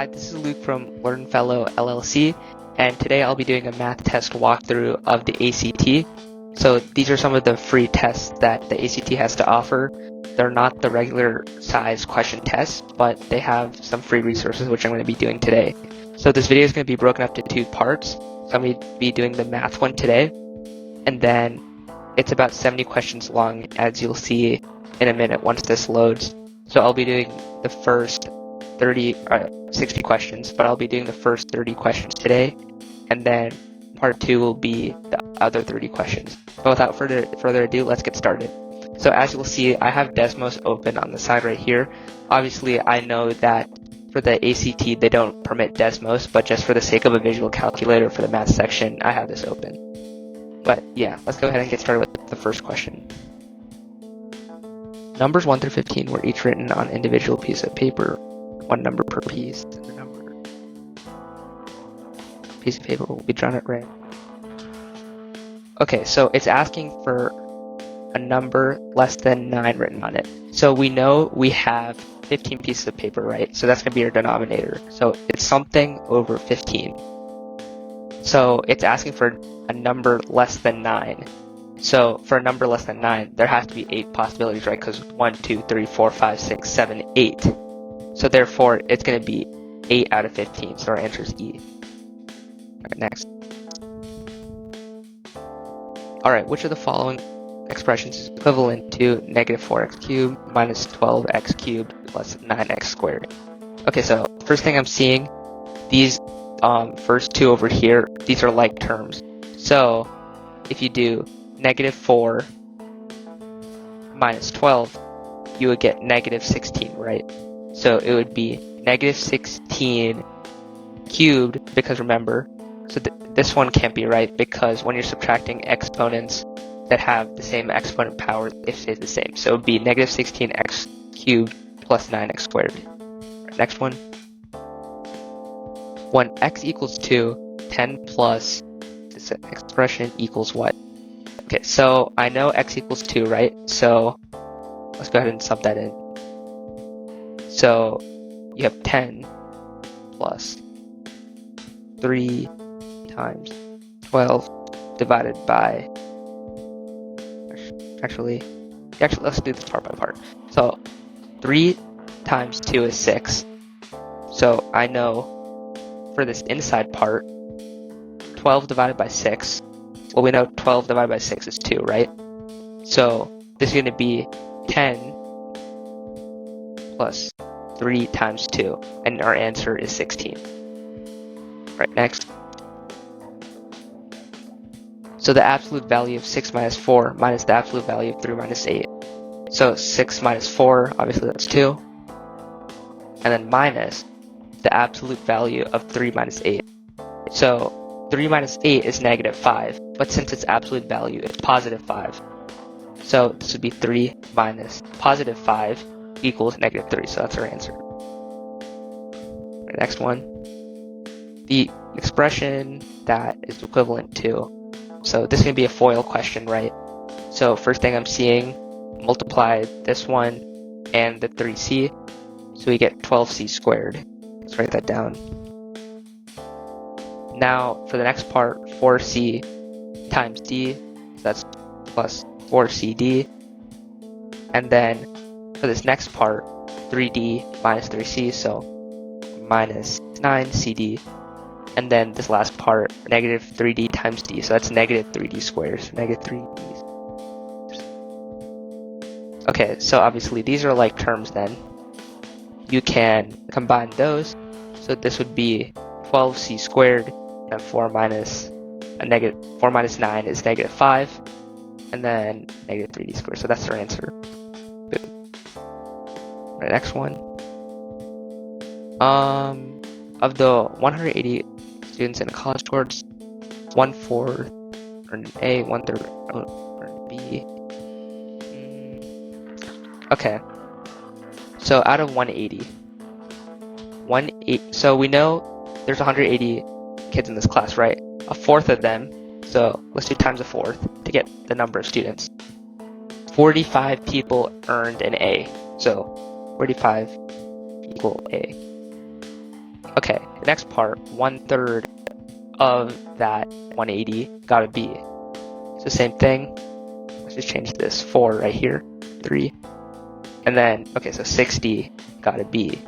Hi, this is Luke from LearnFellow LLC, and today I'll be doing a math test walkthrough of the ACT. So these are some of the free tests that the ACT has to offer. They're not the regular size question tests, but they have some free resources which I'm going to be doing today. So this video is going to be broken up to two parts. So I'm going to be doing the math one today, and then it's about 70 questions long, as you'll see in a minute once this loads. So I'll be doing the first 60 questions, but I'll be doing the first 30 questions today, and then part 2 will be the other 30 questions. But without further ado, let's get started. So as you'll see, I have Desmos open on the side right here. Obviously, I know that for the ACT, they don't permit Desmos, but just for the sake of a visual calculator for the math section, I have this open. But yeah, let's go ahead and get started with the first question. Numbers 1 through 15 were each written on individual pieces of paper, one number per piece, and the number piece of paper will be drawn at random. Okay, so it's asking for a number less than 9 written on it. So we know we have 15 pieces of paper, right? So that's going to be our denominator. So it's something over 15. So it's asking for a number less than 9. So for a number less than 9, there has to be 8 possibilities, right? Because 1, 2, 3, 4, 5, 6, 7, 8. So therefore, it's going to be 8 out of 15. So our answer is E. All right, next. All right, which of the following expressions is equivalent to negative 4x cubed minus 12x cubed plus 9x squared? Okay, so first thing I'm seeing, these first two over here, these are like terms. So if you do negative 4 minus 12, you would get negative 16, right? So it would be negative 16 cubed, because remember, so this one can't be right, because when you're subtracting exponents that have the same exponent power, it stays the same. So it would be negative 16x cubed plus 9x squared. Right, next one. When x equals 2, 10 plus this expression equals what? Okay, so I know x equals 2, right? So let's go ahead and sub that in. So you have 10 plus 3 times 12 divided by, actually let's do this part by part. So 3 times 2 is 6. So I know for this inside part, 12 divided by 6, well, we know 12 divided by 6 is 2, right? So this is going to be 10 plus 3 times 2, and our answer is 16. Right, next. So the absolute value of 6 minus 4 minus the absolute value of 3 minus 8. So 6 minus 4, obviously that's 2. And then minus the absolute value of 3 minus 8. So 3 minus 8 is negative 5, but since its absolute value is positive 5, so this would be 3 minus positive 5 equals negative 3, so that's our answer. Next one. The expression that is equivalent to, so this is going to be a FOIL question, right? So first thing I'm seeing, multiply this one and the 3c, so we get 12c squared. Let's write that down. Now for the next part, 4c times d, so that's plus 4cd. And then for this next part, 3d minus 3c, so minus 9cd. And then this last part, negative 3d times d, so that's negative 3d squared, so negative 3d. Okay, so obviously these are like terms then. You can combine those, so this would be 12c squared, and 4 minus 9 is negative 5, and then negative 3d squared, so that's our answer. Right, next one. Of the 180 students in a college course, 1/4 earned an A, 1/3 earned a B. Okay, so out of 180, so we know there's 180 kids in this class, right? A fourth of them, so let's do times a fourth to get the number of students. 45 people earned an A, so 45 equal A. the next part, 1/3 of that 180 gotta be. So same thing. Let's just change this 4 right here, 3. And then, okay, so 60 got a B.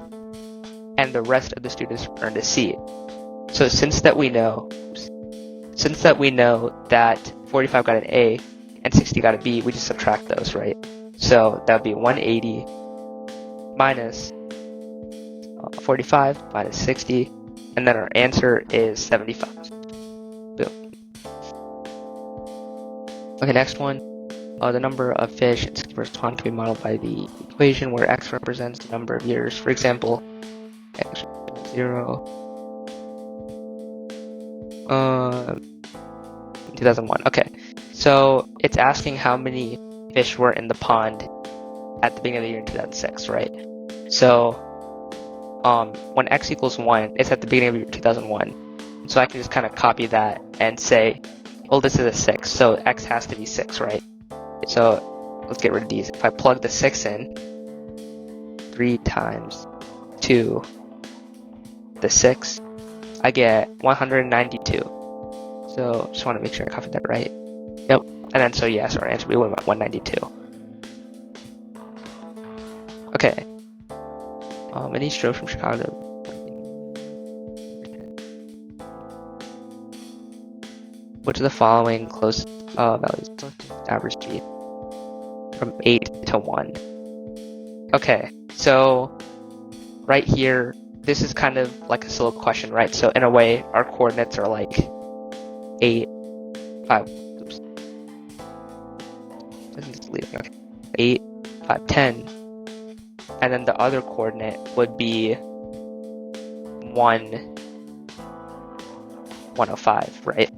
And the rest of the students earned a C. So since that we know that 45 got an A and 60 got a B, we just subtract those, right? So that would be 180 minus 45 minus 60, and then our answer is 75. Boom. Okay, next one. The number of fish in 60 versus 1 can be modeled by the equation where x represents the number of years. For example, x 0, 2001. Okay, so it's asking how many fish were in the pond at the beginning of the year in 2006, right? So when x equals 1, it's at the beginning of the year 2001. So I can just kind of copy that and say, well, this is a 6, so x has to be 6, right? So let's get rid of these. If I plug the 6 in, 3 times 2, the 6, I get 192. So just want to make sure I copied that right. Yep. And then so yes, our answer we went with 192. Okay. Any drove from Chicago. Which of the following close values average speed from 8 to 1? Okay, so right here, this is kind of like a silly question, right? So in a way, our coordinates are like 8, 5, oops. Okay. 8, 5, 10. And then the other coordinate would be 105, right?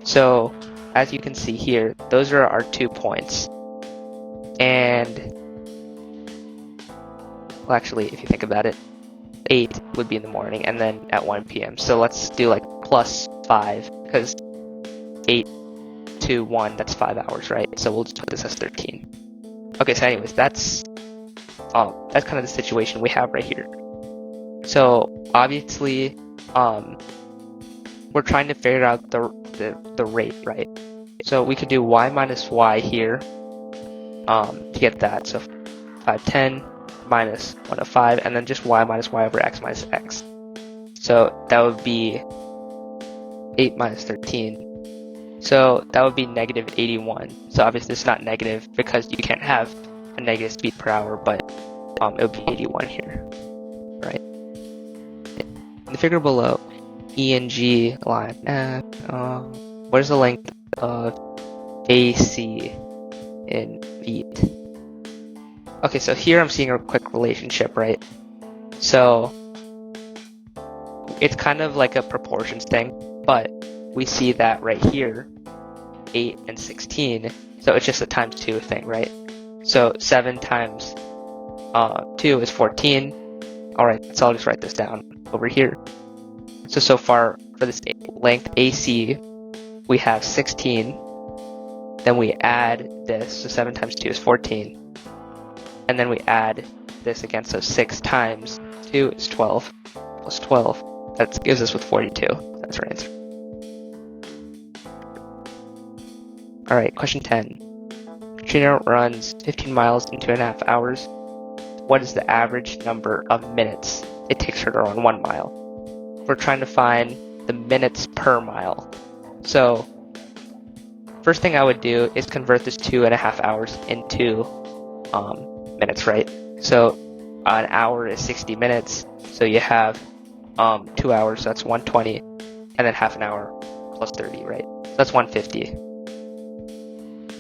So as you can see here, those are our 2 points. And well, actually, if you think about it, 8 would be in the morning and then at 1 p.m. So let's do like plus 5 because 8 to 1, that's 5 hours, right? So we'll just put this as 13. Okay, so anyways, that's kind of the situation we have right here. So obviously, we're trying to figure out the rate, right? So we could do y minus y here to get that. So 510 minus 105, and then just y minus y over x minus x. So that would be 8 minus 13. So that would be negative 81. So obviously it's not negative because you can't have a negative speed per hour, but it would be 81 here, right? In the figure below, E and G line F, what is the length of AC in feet? Okay, so here I'm seeing a quick relationship, right? So it's kind of like a proportions thing, but we see that right here, 8 and 16, so it's just a times 2 thing, right? So 7 times 2 is 14. Alright, so I'll just write this down over here. So far for this length AC, we have 16. Then we add this, so 7 times 2 is 14. And then we add this again, so 6 times 2 is 12, plus 12. That gives us with 42. That's our answer. Alright, question 10. Katrina runs 15 miles in 2.5 hours. What is the average number of minutes it takes her to run 1 mile? We're trying to find the minutes per mile. So first thing I would do is convert this 2.5 hours into minutes, right? So an hour is 60 minutes. So you have 2 hours, so that's 120, and then half an hour plus 30, right? So that's 150.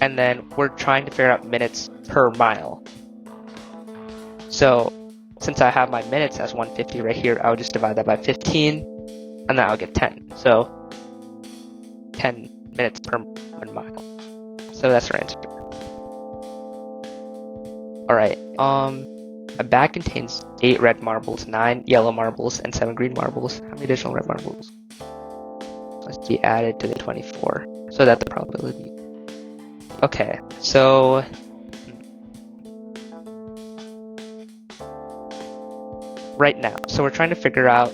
And then we're trying to figure out minutes per mile. So since I have my minutes as 150 right here, I would just divide that by 15, and then I'll get 10. So 10 minutes per 1 mile. So that's our answer. Alright, a bag contains 8 red marbles, 9 yellow marbles, and 7 green marbles. How many additional red marbles must be added to the 24 so that the probability? Okay, so right now, so we're trying to figure out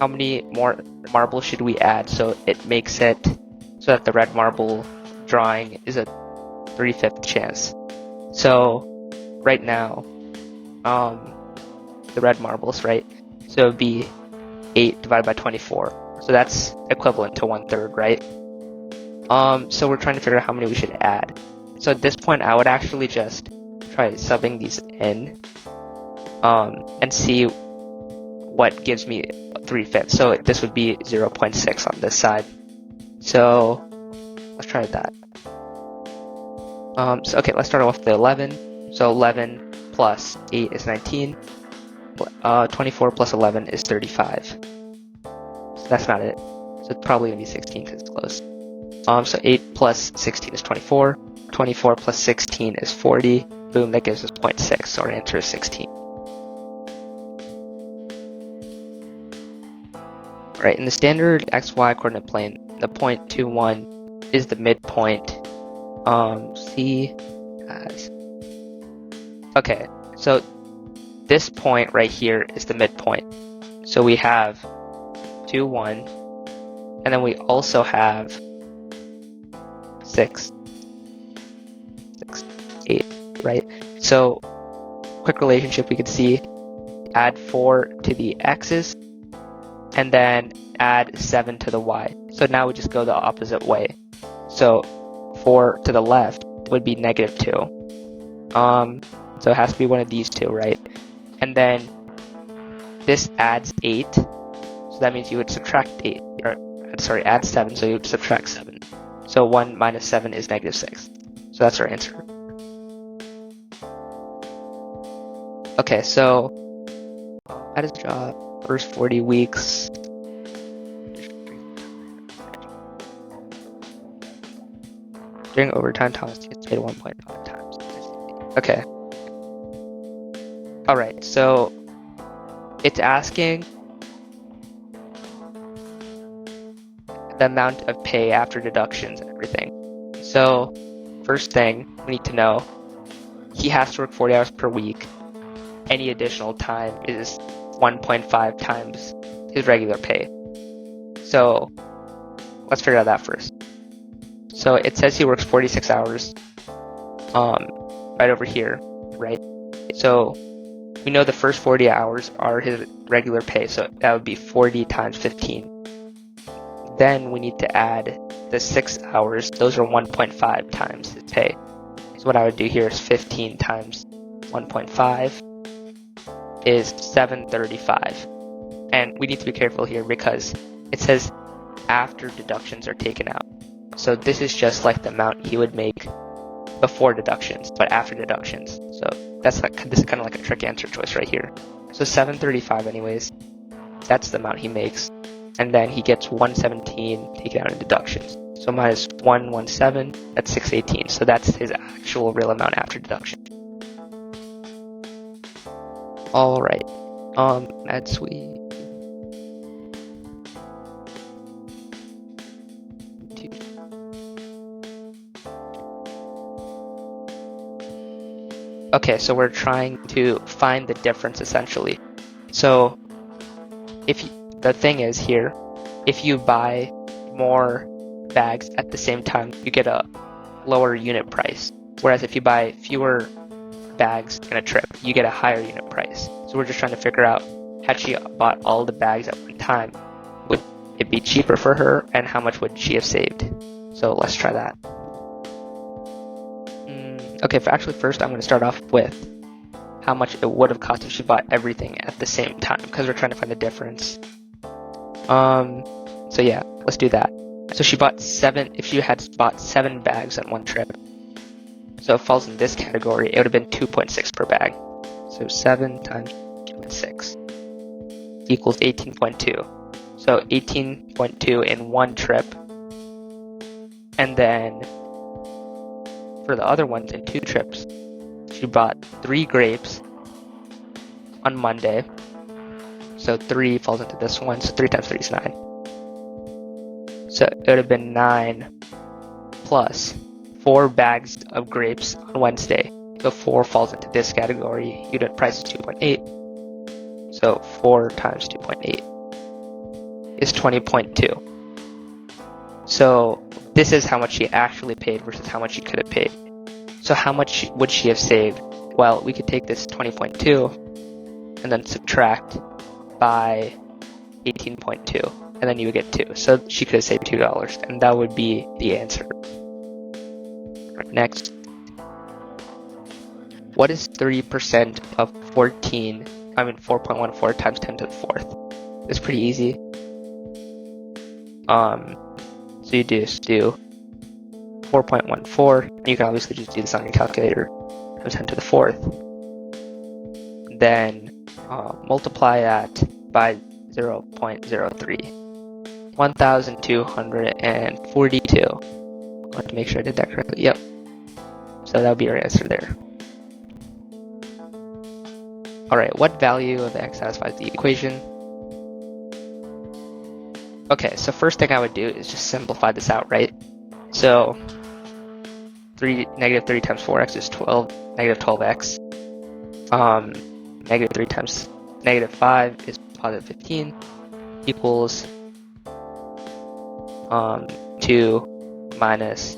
how many more marbles should we add so it makes it so that the red marble drawing is a 3/5 chance. So right now, the red marbles, right? So it would be 8 divided by 24. So that's equivalent to 1/3, right? So we're trying to figure out how many we should add. So at this point, I would actually just try subbing these in, and see what gives me 3/5. So this would be 0.6 on this side. So let's try that. So okay, let's start off with the 11. So 11 plus 8 is 19. 24 plus 11 is 35. So that's not it. So it's probably gonna be 16 because it's close. So 8 plus 16 is 24. 24 plus 16 is 40. Boom, that gives us 0.6. So our answer is 16. Right, in the standard XY coordinate plane, the point 21 is the midpoint. C as okay, so this point right here is the midpoint. So we have 2, 1, and then we also have 6, 8, right? So quick relationship we could see, add 4 to the x's, and then add 7 to the y. So now we just go the opposite way. So 4 to the left would be -2. So it has to be one of these two, right? And then this adds 8. So that means you would subtract 8, or sorry, add 7, so you would subtract 7. So 1 minus 7 is -6. So that's our answer. Okay, so at his job, first 40 weeks. During overtime, Thomas gets paid 1.5 times. Okay. Alright, so it's asking the amount of pay after deductions and everything. So, first thing we need to know, he has to work 40 hours per week. Any additional time is 1.5 times his regular pay. So, let's figure out that first. So it says he works 46 hours, right over here, right? So we know the first 40 hours are his regular pay, so that would be 40 times 15. Then we need to add the 6 hours. Those are 1.5 times his pay. So what I would do here is 15 times 1.5 is 735. And we need to be careful here because it says after deductions are taken out. So this is just like the amount he would make before deductions, but after deductions. So this is kind of like a trick answer choice right here. So 735 anyways, that's the amount he makes. And then he gets 117 taken out in deductions. So minus 117, that's 618. So that's his actual real amount after deduction. Alright, Med Suite. Okay, so we're trying to find the difference essentially. So the thing is here, if you buy more bags at the same time, you get a lower unit price. Whereas if you buy fewer bags in a trip, you get a higher unit price. So we're just trying to figure out, had she bought all the bags at one time, would it be cheaper for her, and how much would she have saved? So let's try that. Okay, first I'm going to start off with how much it would have cost if she bought everything at the same time, because we're trying to find the difference. So yeah, let's do that. So she bought if she had bought 7 bags on one trip, so it falls in this category, it would have been 2.6 per bag. So 7 times 2.6 equals 18.2. So 18.2 in one trip, and then for the other ones in 2 trips, she bought 3 grapes on Monday. So 3 falls into this one, so 3 times 3 is 9. So it would have been 9 plus 4 bags of grapes on Wednesday. So 4 falls into this category. Unit price is 2.8. So 4 times 2.8 is 20.2. So this is how much she actually paid versus how much she could have paid. So how much would she have saved? Well, we could take this 20.2 and then subtract by 18.2, and then you would get 2. So she could have saved $2, and that would be the answer. Next. What is 3% of 4.14 times 10 to the 4th? It's pretty easy. So you just do 4.14, and you can obviously just do this on your calculator, times 10 to the 4th. Then multiply that by 0.03. 1,242. I want to make sure I did that correctly. Yep. So that would be our answer there. Alright, what value of x satisfies the equation? Okay, so first thing I would do is just simplify this out, right? So negative 3 times 4x is negative 12x. Negative 3 times negative 5 is positive 15 equals 2 minus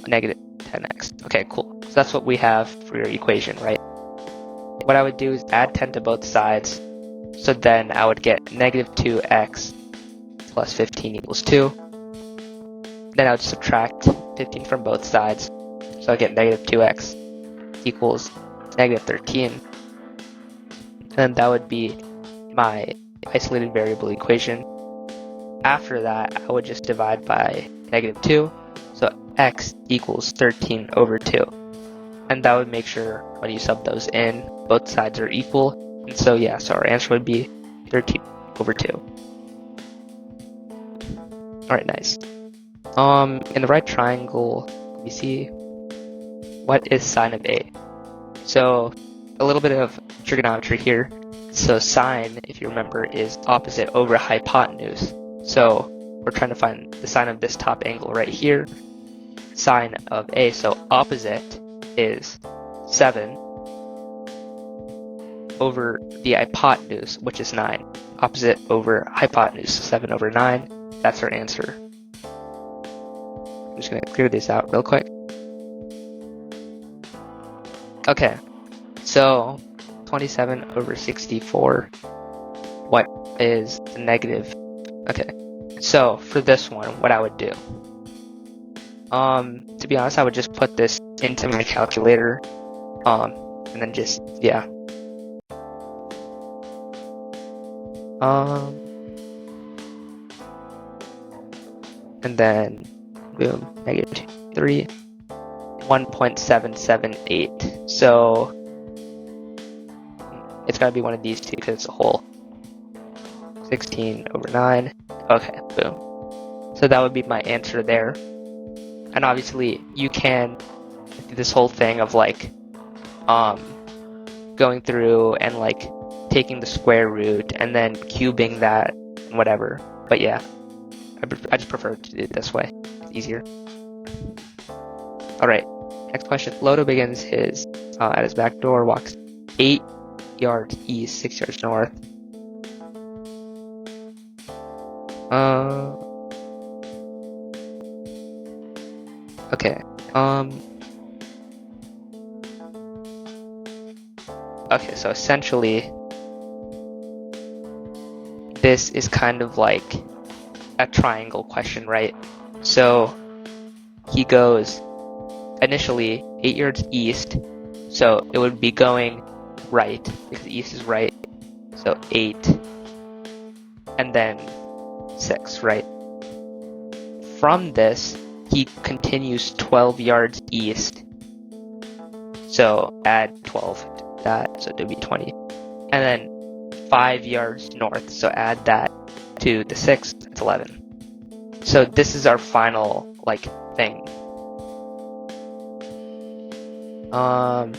negative 10x. Okay, cool. So that's what we have for your equation, right? What I would do is add 10 to both sides. So then I would get negative 2x plus 15 equals 2. Then I would subtract 15 from both sides. So I get negative 2x equals negative 13. And that would be my isolated variable equation. After that, I would just divide by negative 2. So x equals 13 over 2. And that would make sure when you sub those in, both sides are equal. And so yeah, so our answer would be 13 over 2. Alright, nice. In the right triangle, let me see. What is sine of A? So a little bit of trigonometry here. So sine, if you remember, is opposite over hypotenuse. So we're trying to find the sine of this top angle right here. Sine of A, so opposite is 7 over the hypotenuse, which is 9. Opposite over hypotenuse, 7 over 9. That's our answer. I'm just going to clear this out real quick. Okay, so 27 over 64. What is the negative? Okay, so for this one, what I would do, to be honest, I would just put this into my calculator, and then just, yeah. And then, boom, negative 3, 1.778. So it's gotta be one of these two because it's a whole. 16 over 9. Okay, boom. So that would be my answer there. And obviously, you can do this whole thing of like, going through and like taking the square root and then cubing that and whatever. But yeah, I just prefer to do it this way. It's easier. Alright, next question. Lodo begins his at his back door, walks 8 yards east, 6 yards north. Okay. Okay, so essentially, this is kind of like a triangle question, right? So he goes initially 8 yards east, so it would be going right because east is right. So 8, and then 6, right? From this, he continues 12 yards east. So add 12 to that, so it would be 20. And then 5 yards north, so add that to the 6, it's 11. So this is our final, like, thing. Oh,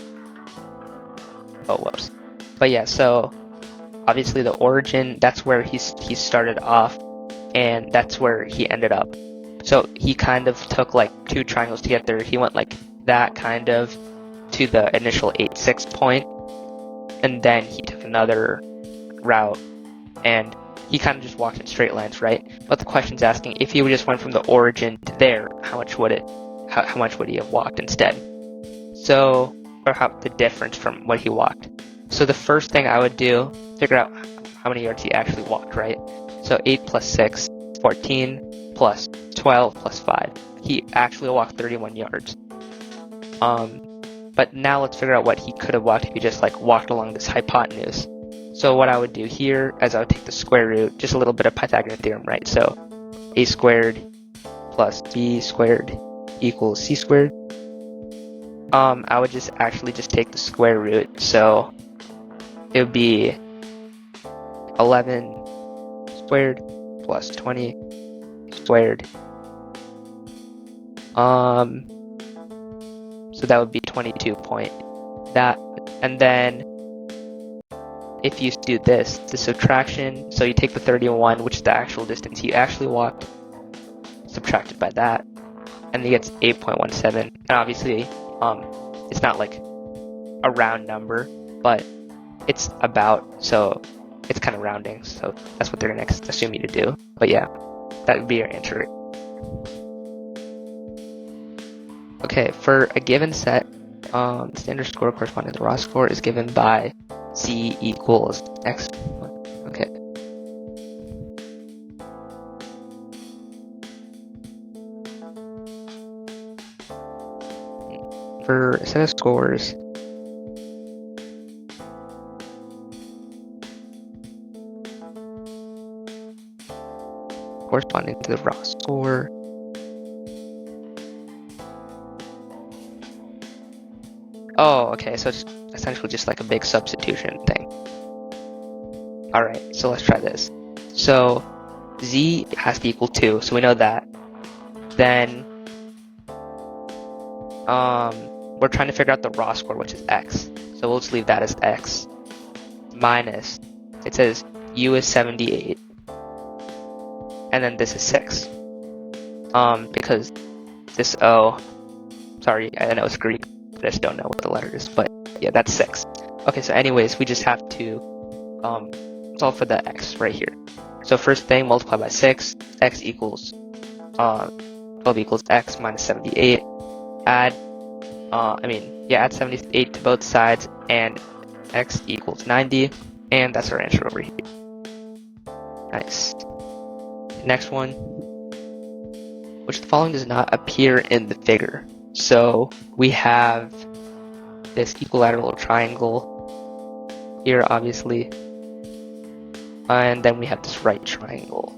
whoops. But yeah, so obviously the origin, that's where he started off, and that's where he ended up. So he kind of took like 2 triangles together. He went like that kind of to the initial 8, 6 point, and then he took another route and he kind of just walked in straight lines, right? But the question's asking if he just went from the origin to there, how much would he have walked instead? So, or how the difference from what he walked. So the first thing I would do, figure out how many yards he actually walked, right? So 8 plus 6, 14, plus 12 plus 5. He actually walked 31 yards. But now let's figure out what he could have walked if he just like walked along this hypotenuse. So what I would do here is I would take the square root, just a little bit of Pythagorean theorem, right? So a squared plus b squared equals c squared. I would just take the square root, so it would be 11 squared plus 20 squared. So that would be 22 point that, and then if you do this, the subtraction, so you take the 31, which is the actual distance he actually walked, subtracted by that, and he gets 8.17. And obviously, it's not like a round number, but it's about, so it's kind of rounding, so that's what they're gonna assume you to do. But yeah, that would be your answer. Okay, for a given set, the standard score corresponding to the raw score is given by z equals x. Okay. For a set of scores, corresponding to the raw score, oh, okay, so it's essentially just like a big substitution thing. Alright, so let's try this. So z has to equal 2, so we know that. Then we're trying to figure out the raw score, which is x. So we'll just leave that as x. Minus, it says u is 78. And then this is 6. Because this O, sorry, I know it's Greek, but I just don't know what the letter is, but yeah, that's 6. Okay, so anyways, we just have to solve for the x right here. So first thing, multiply by 6, x equals 12 equals x minus 78. Add 78 to both sides, and x equals 90, and that's our answer over here. Nice. Next one, which the following does not appear in the figure. So we have this equilateral triangle here, obviously, and then we have this right triangle,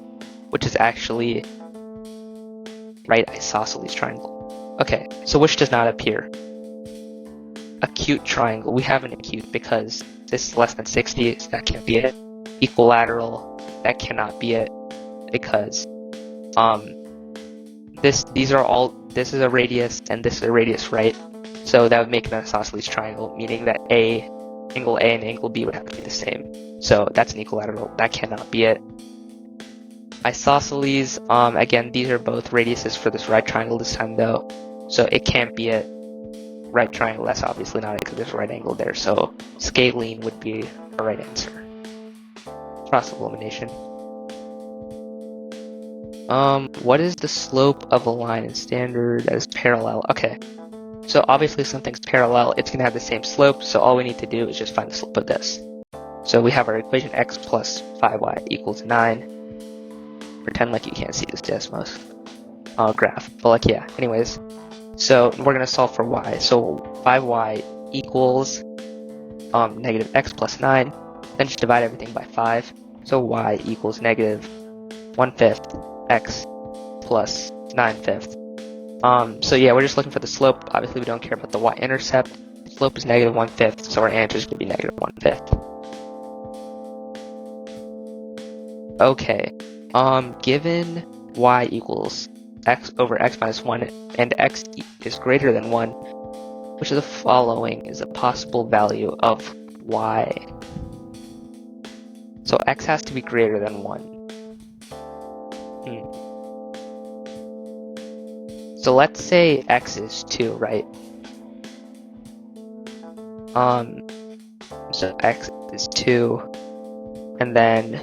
which is actually right isosceles triangle. Okay, so which does not appear? Acute triangle. We have an acute because this is less than 60, so that can't be it. Equilateral, that cannot be it, because this is a radius and this is a radius, right? So that would make an isosceles triangle, meaning that angle A and angle B would have to be the same. So that's an equilateral, that cannot be it. Isosceles, again, these are both radiuses for this right triangle this time though, so it can't be a right triangle. That's obviously not it because there's a right angle there, so scalene would be a right answer. Cross elimination. What is the slope of a line in standard that is parallel? Okay, so obviously if something's parallel, it's gonna have the same slope, so all we need to do is just find the slope of this. So we have our equation x plus 5y equals 9. Pretend like you can't see this Desmos graph, but like, yeah, anyways. So we're gonna solve for y. So 5y equals negative x plus 9. Then just divide everything by 5. So y equals negative 1/5 x plus 9/5. So yeah, we're just looking for the slope. Obviously, we don't care about the y-intercept. The slope is negative 1/5, so our answer is going to be negative 1/5. Okay. Given y equals x over x minus 1 and x is greater than 1, which of the following is a possible value of y? So x has to be greater than 1. So let's say x is 2, right? So x is 2, and then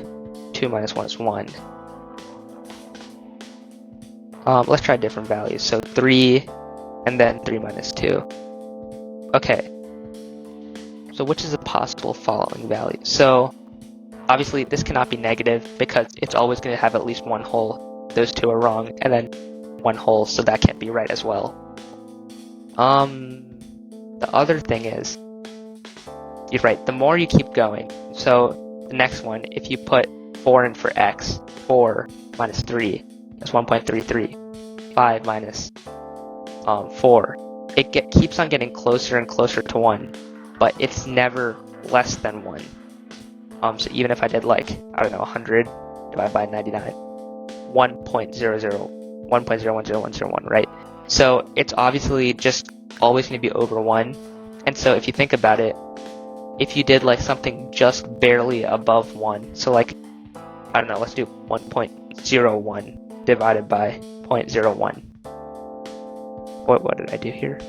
2 minus 1 is 1. Let's try different values. So 3, and then 3 minus 2. Okay. So which is a possible following value? So obviously this cannot be negative because it's always going to have at least one whole. Those two are wrong, and then one whole, so that can't be right as well. The other thing is, you're right, the more you keep going, so the next one, if you put 4 in for x, 4 minus 3, that's 1.33. 5 minus 4. It keeps on getting closer and closer to 1, but it's never less than 1. So even if I did like, I don't know, 100 divided by 99, 1.0010101, right? So it's obviously just always going to be over 1. And so if you think about it, if you did like something just barely above 1, so like, I don't know, let's do 1.01 divided by 0.01. What did I do here?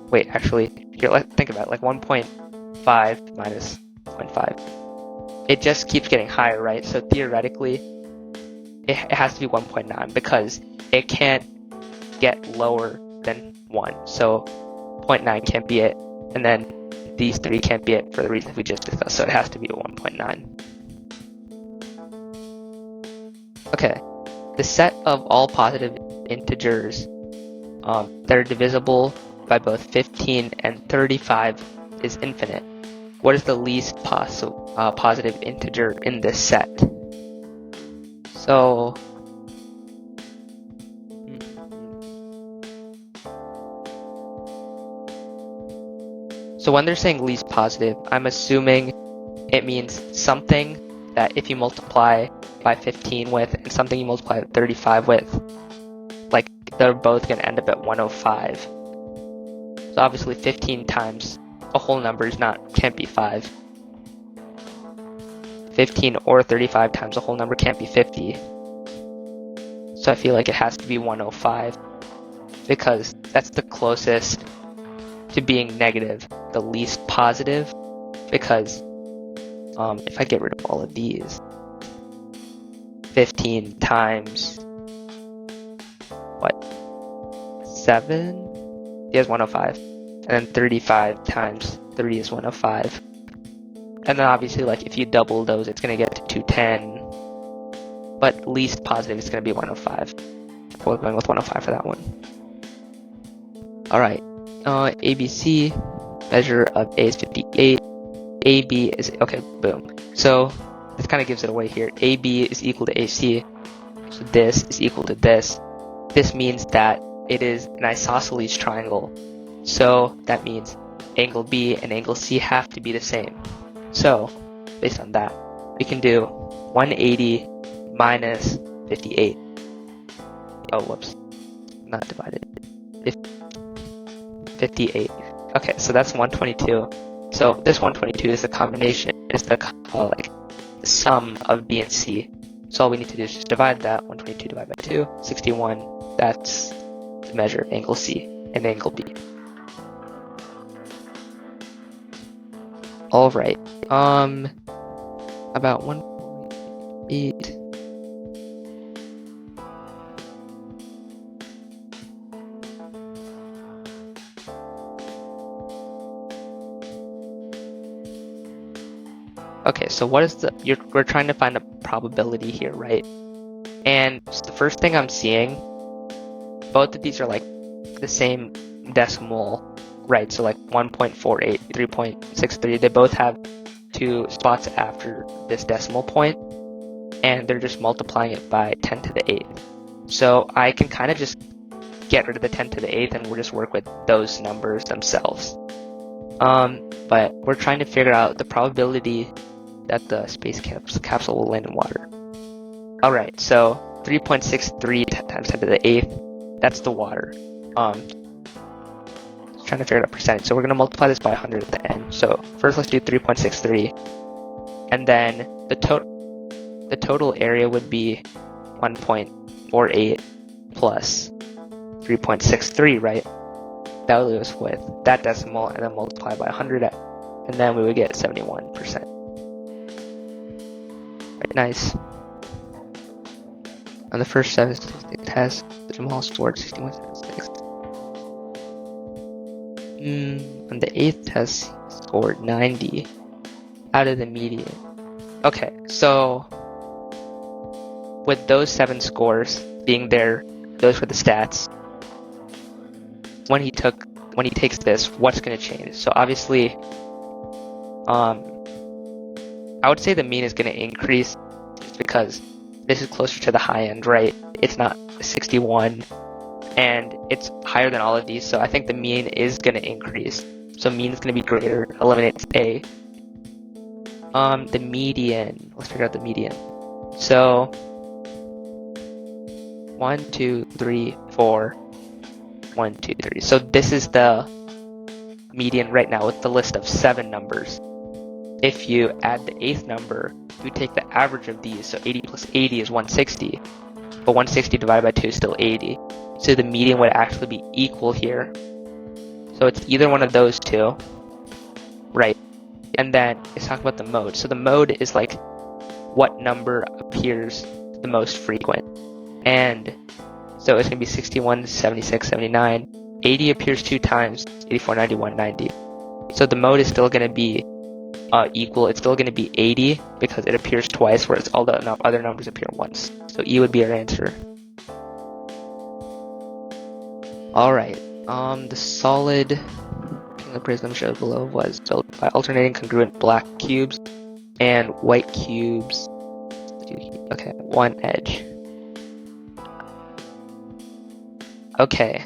Wait, actually, here, let's think about it, like 1.5 minus 0.5. It just keeps getting higher, right? So theoretically, it has to be 1.9 because it can't get lower than 1. So 0.9 can't be it, and then these three can't be it for the reasons we just discussed, so it has to be a 1.9. Okay, the set of all positive integers that are divisible by both 15 and 35 is infinite. What is the least positive integer in this set? So, when they're saying least positive, I'm assuming it means something that if you multiply by 15 with and something you multiply by 35 with, like they're both going to end up at 105. So obviously 15 times a whole number can't be 5. 15 or 35 times a whole number can't be 50. So I feel like it has to be 105 because that's the closest to being negative, the least positive, because if I get rid of all of these, 15 times, what, 7? He has 105. And then 35 times 3 is 105. And then obviously, like, if you double those, it's going to get to 210. But least positive is going to be 105. We're going with 105 for that one. Alright. ABC, measure of A is 58. AB is, okay, boom. So this kind of gives it away here. AB is equal to AC. So this is equal to this. This means that it is an isosceles triangle. So that means angle B and angle C have to be the same. So based on that, we can do 180 minus 58. Oh, whoops. Not divided. 58. Okay, so that's 122. So this 122 is the combination, is the sum of B and C. So all we need to do is just divide that. 122 divided by 2, 61. That's the measure of angle C and angle B. All right. About 1.8. Okay, so what is we're trying to find a probability here, right? And the first thing I'm seeing, both of these are like the same decimal, right? So like 1.48, 3.63, they both have 2 spots after this decimal point, and they're just multiplying it by 10 to the 8th. So I can kind of just get rid of the 10 to the 8th and we'll just work with those numbers themselves. But we're trying to figure out the probability that the space capsule will land in water. Alright, so 3.63 times 10 to the 8th, that's the water. Trying to figure out a percentage. So we're going to multiply this by 100 at the end. So first let's do 3.63. And then the total area would be 1.48 plus 3.63, right? That would leave us with that decimal and then multiply by 100, and then we would get 71%. Right, nice. On the first 7 statistic test, Jamal scored 61.76. On the 8th test, he scored 90 out of the median. Okay, so with those 7 scores being there, those were the stats. When he takes this, what's going to change? So obviously, I would say the mean is going to increase just because this is closer to the high end, right? It's not 61, and it's higher than all of these, so I think the mean is going to increase. So mean is going to be greater, eliminates A. The median, let's figure out the median. So 1, 2, 3, 4, 1, 2, 3. So this is the median right now with the list of 7 numbers. If you add the 8th number, you take the average of these. So 80 plus 80 is 160, but 160 divided by 2 is still 80. So the median would actually be equal here. So it's either one of those two, right? And then let's talk about the mode. So the mode is like what number appears the most frequent. And so it's going to be 61, 76, 79. 80 appears 2 times, 84, 91, 90. So the mode is still going to be equal. It's still going to be 80 because it appears twice, whereas all the other numbers appear once. So E would be our answer. Alright, the solid the prism showed below was built by alternating congruent black cubes and white cubes. Okay, one edge. Okay.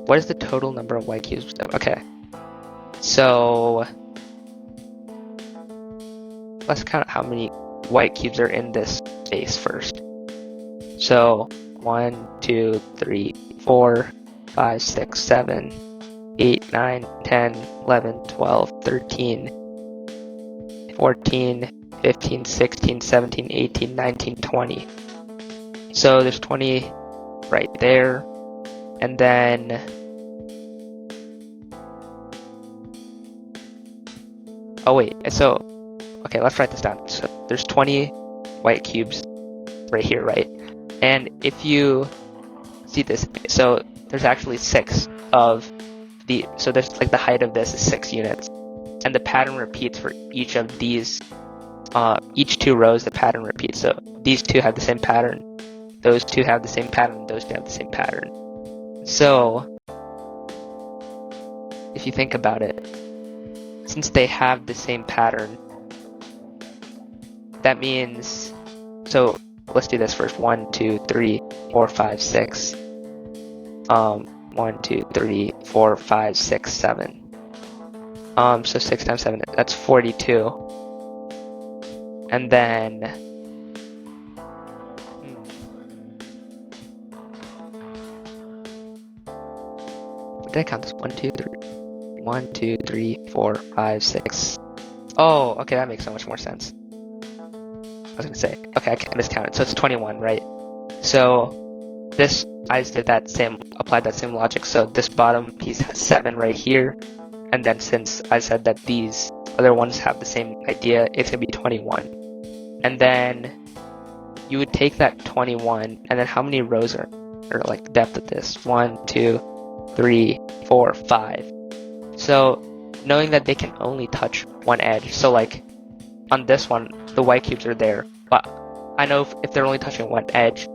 What is the total number of white cubes? Okay. So let's count how many white cubes are in this space first. So 1, 2, 3, 4, 5, 6, 7, 8, 9, 10, 11, 12, 13, 14, 15, 16, 17, 18, 19, 20. So there's 20 right there. And then oh wait, so okay, let's write this down. So there's 20 white cubes right here, right? And if you see this, so there's actually 6 of the, so there's like the height of this is 6 units. And the pattern repeats for each of these, each 2 rows, the pattern repeats. So these 2 have the same pattern, those 2 have the same pattern, those 2 have the same pattern. So if you think about it, since they have the same pattern, that means, so let's do this first. 1, 2, 3, 4, 5, 6. 1, 2, 3, 4, 5, 6, 7. So 6 times 7, that's 42. And then did I count this? 1, 2, 3. 1, 2, 3, 4, 5, 6. Oh, okay, that makes so much more sense. I was gonna say, okay, I miscounted. So it's 21, right? So this, I just did that same, applied that same logic. So this bottom piece has 7 right here. And then since I said that these other ones have the same idea, it's gonna be 21. And then you would take that 21, and then how many rows are like depth of this? 1, 2, 3, 4, 5. So knowing that they can only touch one edge, so like on this one, the white cubes are there, but I know if they're only touching one edge,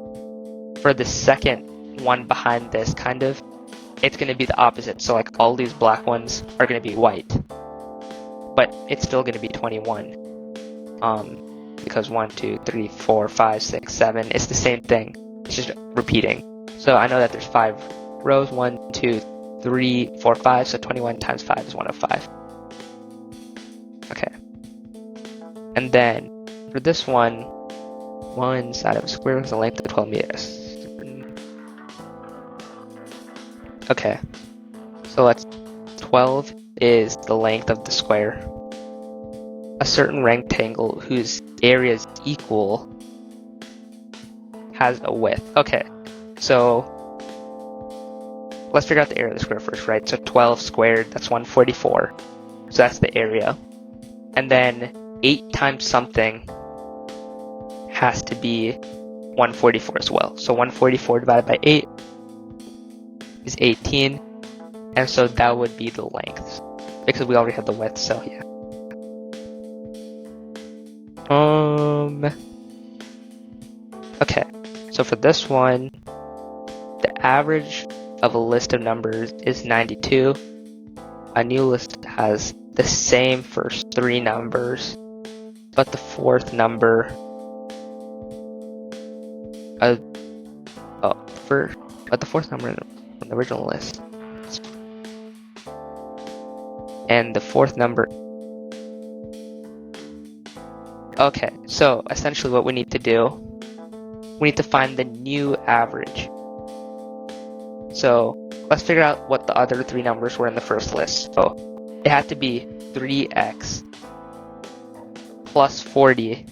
for the second one behind this, kind of, it's going to be the opposite. So like all these black ones are going to be white, but it's still going to be 21. Because 1, 2, 3, 4, 5, 6, 7, it's the same thing. It's just repeating. So I know that there's 5 rows, 1, 2, 3, 4, 5, so 21 times 5 is 105. Okay. And then for this one side of a square has a length of 12 meters. Okay. So that's 12 is the length of the square. A certain rectangle whose area is equal has a width. Okay. So let's figure out the area of the square first, right? So 12 squared, that's 144. So that's the area. And then 8 times something has to be 144 as well. So 144 divided by 8 is 18. And so that would be the length, because we already have the width, so yeah. Okay, so for this one, the average of a list of numbers is 92. A new list has the same first 3 numbers, but the fourth number, the fourth number in the original list, and the fourth number. Okay, so essentially what we need to do, we need to find the new average. So let's figure out what the other 3 numbers were in the first list. So it had to be 3x plus 40,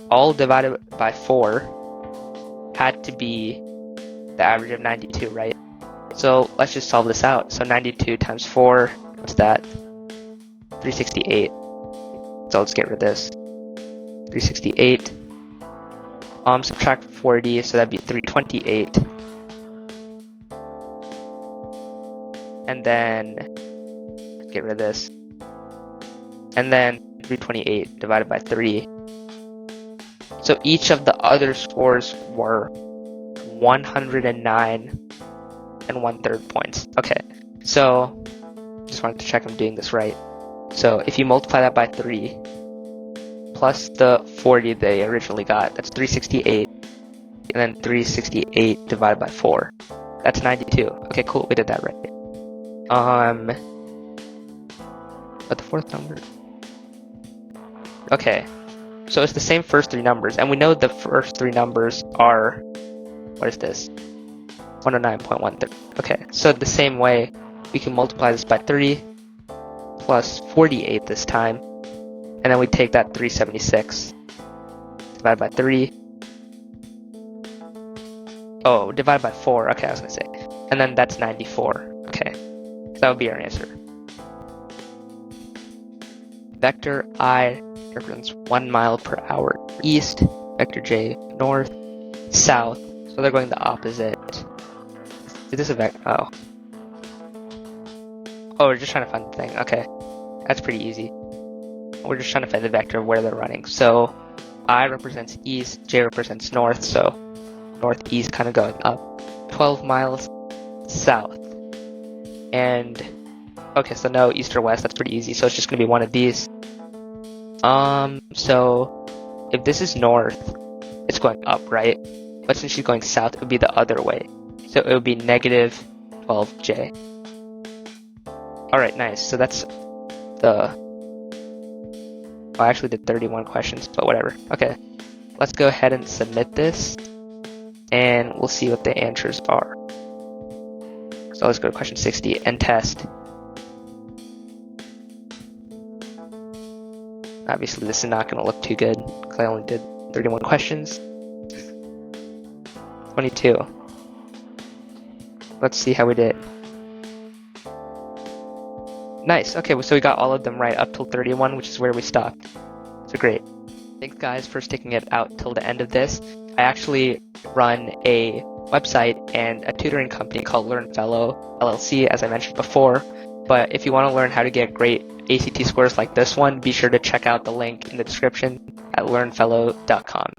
all divided by 4, had to be the average of 92, right? So let's just solve this out. So 92 times 4, what's that? 368. So let's get rid of this. 368. Subtract 40, so that'd be 328. And then get rid of this. And then 328 divided by 3. So each of the other scores were 109 and 1/3 points. Okay, so just wanted to check I'm doing this right. So if you multiply that by 3 plus the 40 they originally got, that's 368, and then 368 divided by 4, that's 92. Okay, cool, we did that right. But the fourth number, okay, so it's the same first 3 numbers, and we know the first 3 numbers are, what is this, 109.13. Okay, so the same way, we can multiply this by 3 plus 48 this time, and then we take that 376 divided by 3. Oh, divided by 4. Okay, I was gonna say, and then that's 94. Okay, so that would be our answer. Vector I represents 1 mile per hour east, vector J north, south, so they're going the opposite. Is this a vector? Oh, we're just trying to find the thing. Okay, that's pretty easy. We're just trying to find the vector of where they're running. So I represents east, J represents north, so northeast kind of going up. 12 miles south. And okay, so no east or west, that's pretty easy. So it's just gonna be one of these. So if this is north, it's going up, right? But since she's going south, it would be the other way. So it would be negative 12J. Alright, nice. So that's the... I actually did 31 questions, but whatever. Okay, let's go ahead and submit this, and we'll see what the answers are. So let's go to question 60 and test. Obviously this is not going to look too good, because I only did 31 questions. 22. Let's see how we did. Nice, okay, so we got all of them right up till 31, which is where we stopped. So great. Thanks guys for sticking it out till the end of this. I actually run a website and a tutoring company called LearnFellow LLC, as I mentioned before. But if you want to learn how to get great ACT scores like this one, be sure to check out the link in the description at learnfellow.com.